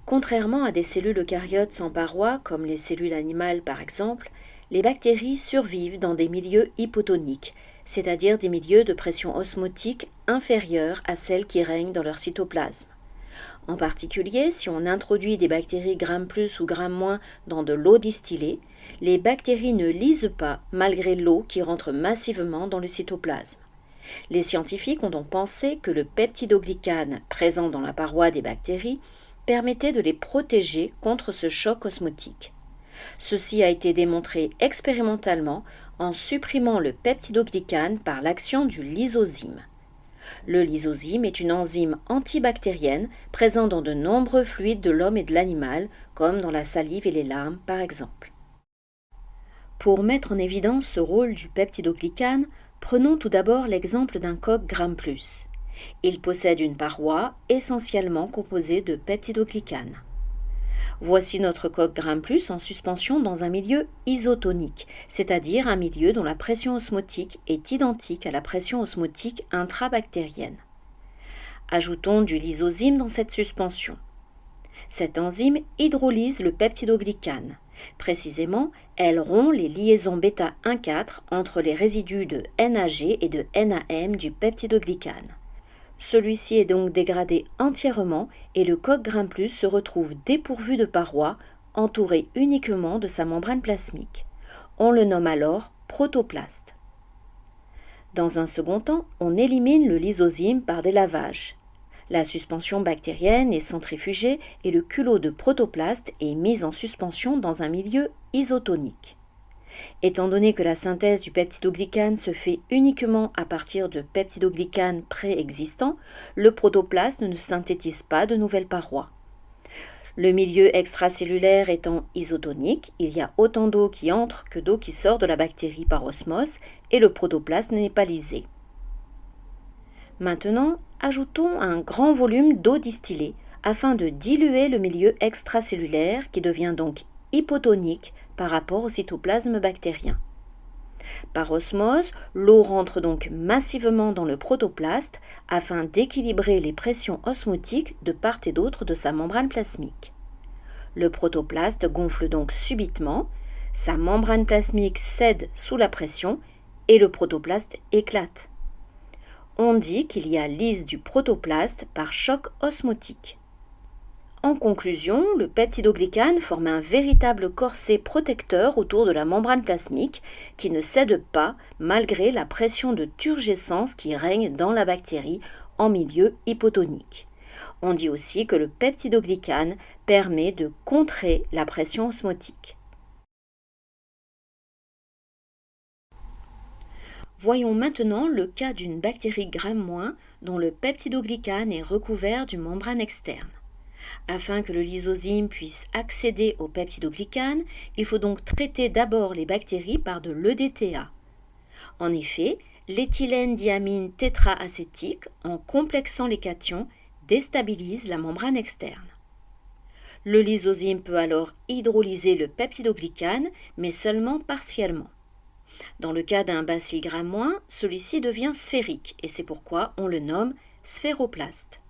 Contrairement à des cellules eucaryotes sans paroi, comme les cellules animales par exemple, les bactéries survivent dans des milieux hypotoniques, c'est-à-dire des milieux de pression osmotique inférieure à celle qui règne dans leur cytoplasme. En particulier, si on introduit des bactéries Gram+ ou Gram- dans de l'eau distillée, les bactéries ne lisent pas malgré l'eau qui rentre massivement dans le cytoplasme. Les scientifiques ont donc pensé que le peptidoglycane présent dans la paroi des bactéries permettait de les protéger contre ce choc osmotique. Ceci a été démontré expérimentalement en supprimant le peptidoglycane par l'action du lysozyme. Le lysozyme est une enzyme antibactérienne présente dans de nombreux fluides de l'homme et de l'animal, comme dans la salive et les larmes par exemple. Pour mettre en évidence ce rôle du peptidoglycane, prenons tout d'abord l'exemple d'un coq Gram+. Il possède une paroi essentiellement composée de peptidoglycane. Voici notre coq Gram+ en suspension dans un milieu isotonique, c'est-à-dire un milieu dont la pression osmotique est identique à la pression osmotique intrabactérienne. Ajoutons du lysozyme dans cette suspension. Cette enzyme hydrolyse le peptidoglycane. Précisément, elle rompt les liaisons β1,4 entre les résidus de NAG et de NAM du peptidoglycane. Celui-ci est donc dégradé entièrement et le coq Gram+ se retrouve dépourvu de paroi, entouré uniquement de sa membrane plasmique. On le nomme alors protoplaste. Dans un second temps, on élimine le lysozyme par des lavages. La suspension bactérienne est centrifugée et le culot de protoplaste est mis en suspension dans un milieu isotonique. Étant donné que la synthèse du peptidoglycane se fait uniquement à partir de peptidoglycane préexistant, le protoplaste ne synthétise pas de nouvelles parois. Le milieu extracellulaire étant isotonique, il y a autant d'eau qui entre que d'eau qui sort de la bactérie par osmose et le protoplaste n'est pas lysé. Maintenant, ajoutons un grand volume d'eau distillée afin de diluer le milieu extracellulaire qui devient donc hypotonique par rapport au cytoplasme bactérien. Par osmose, l'eau rentre donc massivement dans le protoplaste afin d'équilibrer les pressions osmotiques de part et d'autre de sa membrane plasmique. Le protoplaste gonfle donc subitement, sa membrane plasmique cède sous la pression et le protoplaste éclate. On dit qu'il y a lyse du protoplaste par choc osmotique. En conclusion, le peptidoglycane forme un véritable corset protecteur autour de la membrane plasmique qui ne cède pas malgré la pression de turgescence qui règne dans la bactérie en milieu hypotonique. On dit aussi que le peptidoglycane permet de contrer la pression osmotique. Voyons maintenant le cas d'une bactérie Gram- dont le peptidoglycane est recouvert d'une membrane externe. Afin que le lysozyme puisse accéder au peptidoglycane, il faut donc traiter d'abord les bactéries par de l'EDTA. En effet, l'éthylène-diamine tétraacétique, en complexant les cations, déstabilise la membrane externe. Le lysozyme peut alors hydrolyser le peptidoglycane, mais seulement partiellement. Dans le cas d'un bacille Gram-, celui-ci devient sphérique et c'est pourquoi on le nomme sphéroplaste.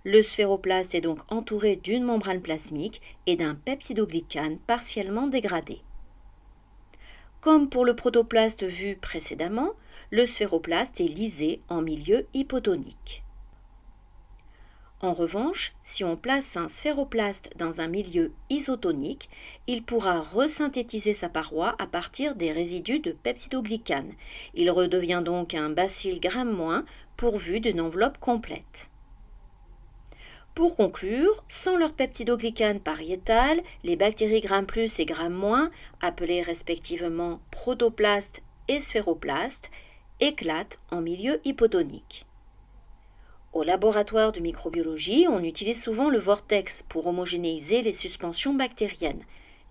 Le sphéroplaste est donc entouré d'une membrane plasmique et d'un peptidoglycane partiellement dégradé. Comme pour le protoplaste vu précédemment, le sphéroplaste est lysé en milieu hypotonique. En revanche, si on place un sphéroplaste dans un milieu isotonique, il pourra resynthétiser sa paroi à partir des résidus de peptidoglycane. Il redevient donc un bacille Gram- pourvu d'une enveloppe complète. Pour conclure, sans leur peptidoglycane pariétal, les bactéries Gram+ et Gram-, appelées respectivement protoplaste et sphéroplaste, éclatent en milieu hypotonique. Au laboratoire de microbiologie, on utilise souvent le vortex pour homogénéiser les suspensions bactériennes.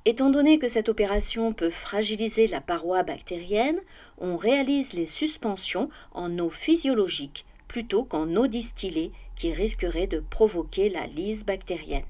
Étant donné que cette opération peut fragiliser la paroi bactérienne, on réalise les suspensions en eau physiologique plutôt qu'en eau distillée qui risquerait de provoquer la lyse bactérienne.